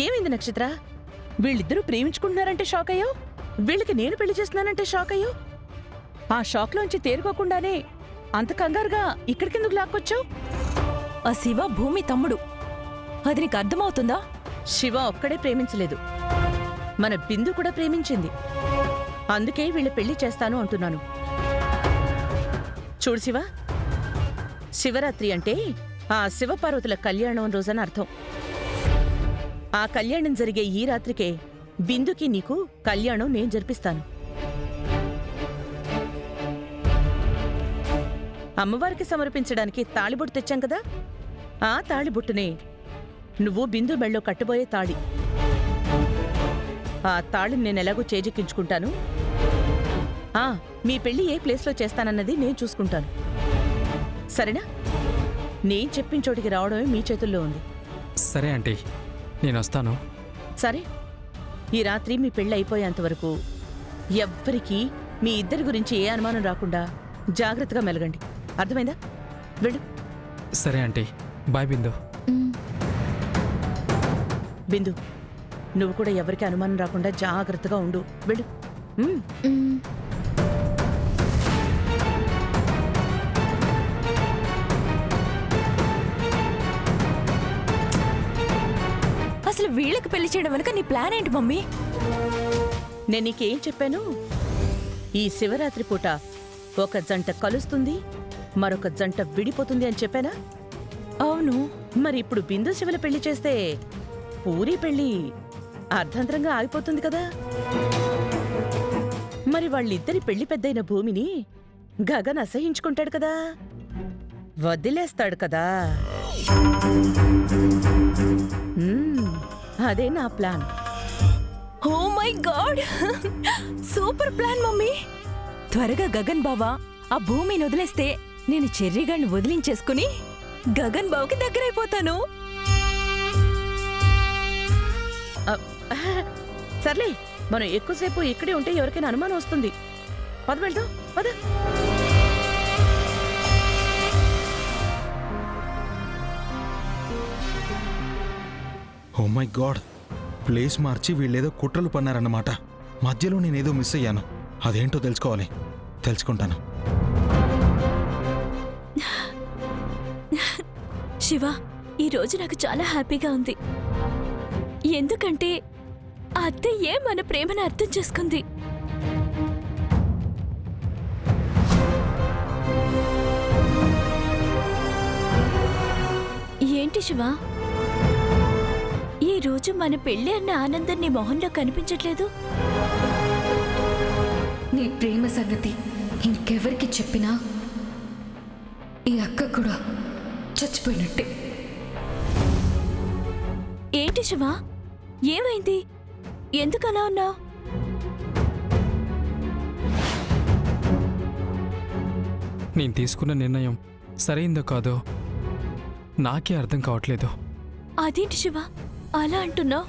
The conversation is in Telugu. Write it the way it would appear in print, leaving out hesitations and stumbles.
ఏమైంది నక్షత్ర? వీళ్ళిద్దరూ ప్రేమించుకుంటున్నారంటే షాక్ అయ్యో, వీళ్ళకి నేను పెళ్లి చేస్తున్నానంటే షాక్ అయ్యో. ఆ షాక్లోంచి తేరుకోకుండానే అంత కంగారుగా ఇక్కడికెందుకు లాక్కొచ్చావు? ఆ శివ భూమి తమ్ముడు, అది నీకు అర్థమవుతుందా? శివ ఒక్కడే ప్రేమించలేదు, మన బిందు కూడా ప్రేమించింది. అందుకే వీళ్ళ పెళ్లి చేస్తాను అంటున్నాను. చూడు శివ, శివరాత్రి అంటే ఆ శివపార్వతుల కళ్యాణం రోజని అర్థం. ఆ కళ్యాణం జరిగే ఈ రాత్రికే బిందుకి నీకు కళ్యాణం నేను జరిపిస్తాను. అమ్మవారికి సమర్పించడానికి తాళిబొట్టు తెచ్చాం కదా, ఆ తాళిబొట్టునే నువ్వు బిందు మెళ్ళో కట్టబోయే తాళి. ఆ తాళిని నేనెలాగో చేజెక్కించుకుంటాను. మీ పెళ్లి ఏ ప్లేస్లో చేస్తానన్నది నేను చూసుకుంటాను, సరేనా? నేను చెప్పిన చోటికి రావడమే మీ చేతుల్లో ఉంది. సరే ఆంటీ, నేను వస్తాను. సరే, ఈ రాత్రి మీ పెళ్ళి అయిపోయేంతవరకు ఎవ్వరికీ మీ ఇద్దరి గురించి ఏ అనుమానం రాకుండా జాగ్రత్తగా మెలగండి, అర్థమైందా? వెళ్ళు. సరే ఆంటీ, బాయ్ బిందు. బిందు, నువ్వు కూడా ఎవరికి అనుమానం రాకుండా జాగ్రత్తగా ఉండు, వెళ్ళు. అసలు వీళ్ళకి పెళ్లి చేయడం వెనుక నీ ప్లాన్ ఏంటి మమ్మీ? నేను నీకేం చెప్పాను? ఈ శివరాత్రి పూట ఒక జంట కలుస్తుంది, మరొక జంట విడిపోతుంది అని చెప్పానా? అవును. మరి ఇప్పుడు బిందు శివల పెళ్లి చేస్తే పూరి పెళ్లి అర్ధంతరంగా ఆగిపోతుంది కదా. మరి వాళ్ళిద్దరి పెళ్లి పెద్దయిన భూమిని గగన్ అసహించుకుంటాడు కదా, వదిలేస్తాడు కదా. అదే నా plan. Oh my god, super plan mummy. త్వరగా గగన్ బావా ఆ భూమిని వదిలేస్తే నేను చెర్రీగాడిని వదిలించేసుకుని గగన్ బావకి దగ్గరైపోతాను. సర్లే, మనం ఎక్కువసేపు ఇక్కడే ఉంటే ఎవరికైనా అనుమానం వస్తుంది. పద వెళ్దాం, పద. ఓ మై గాడ్, ప్లేస్ మార్చి వీళ్ళేదో కుట్రలు పన్నారన్నమాట. మధ్యలో నేనేదో మిస్ అయ్యాను, అదేంటో తెలుసుకుంటాను. శివ, ఈరోజు నాకు చాలా హ్యాపీగా ఉంది. ఎందుకంటే అత్తయ్యే మన ప్రేమను అర్థం చేసుకుంది. ఏంటి శివ, ఈ రోజు మన పెళ్లి అన్న ఆనందం నీ మొహంలో కనిపించట్లేదు? నీ ప్రేమ సంగతి ఇంకెవరికి చెప్పినా ఈ అక్క కూడా చచ్చిపోయినట్టే. ఏంటి శివ, ఏమైంది? ఎందుకలా ఉన్నావు? నేను తీసుకున్న నిర్ణయం సరైందో కాదో నాకే అర్థం కావట్లేదు. అదేంటి శివ అలా అంటున్నావు?